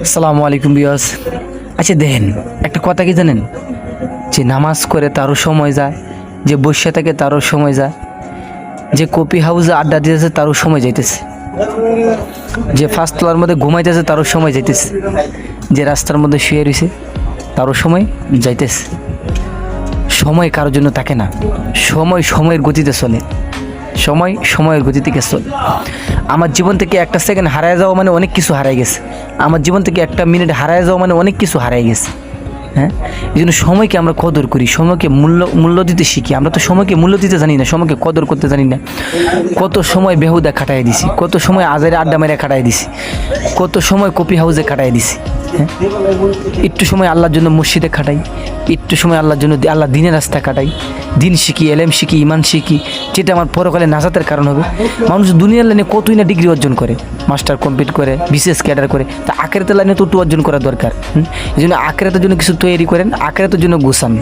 আসসালামু আলাইকুম বিয়াস। আচ্ছা দেখেন, একটা কথা কি জানেন, যে নামাজ করে তারও সময় যায়, যে বসে থাকে তারও সময় যায়, যে কফি হাউসে আড্ডা দিতেছে তারও সময় যাইতেছে, যে ফার্স্ট তলার মধ্যে ঘুমাইতেছে তারও সময় যাইতেছে, যে রাস্তার মধ্যে শুয়ে রয়েছে তারও সময় যাইতেছে। সময় কারোর জন্য থাকে না, সময় সময়ের গতিতে চলে, সময় সময়ের গতি থেকে চলে। আমার জীবন থেকে একটা সেকেন্ড হারায় যাওয়া মানে অনেক কিছু হারাই গেছে, আমার জীবন থেকে একটা মিনিট হারায় যাওয়া মানে অনেক কিছু হারাই গেছে। হ্যাঁ, এই জন্য সময়কে আমরা কদর করি, সময়কে মূল্য দিতে শিখি। আমরা তো সময়কে মূল্য দিতে জানি না, সময়কে কদর করতে জানি না। কত সময় বেহুদা খাটাই দিছি, কত সময় আজারে আড্ডা মেরে খাটাই দিছি, কত সময় কফি হাউসে খাটাই দিছি। হ্যাঁ, একটু সময় আল্লাহর জন্য মসজিদে খাটাই, একটু সময় আল্লাহর জন্য আল্লাহ দিনের রাস্তা কাটাই, দিন শিখি, এলেম শিখি, ইমান শিখি, যেটা আমার পরকালে নাজাতের কারণ হবে। মানুষ দুনিয়ার লাইনে কতই না ডিগ্রি অর্জন করে, মাস্টার কমপ্লিট করে, বিশেষ ক্যাডার করে, তা আখেরাতের লাইনে তো অর্জন করা দরকার। এই জন্য আখেরাতের জন্য কিছু তৈরি করেন, আখেরাতের জন্য গুছান।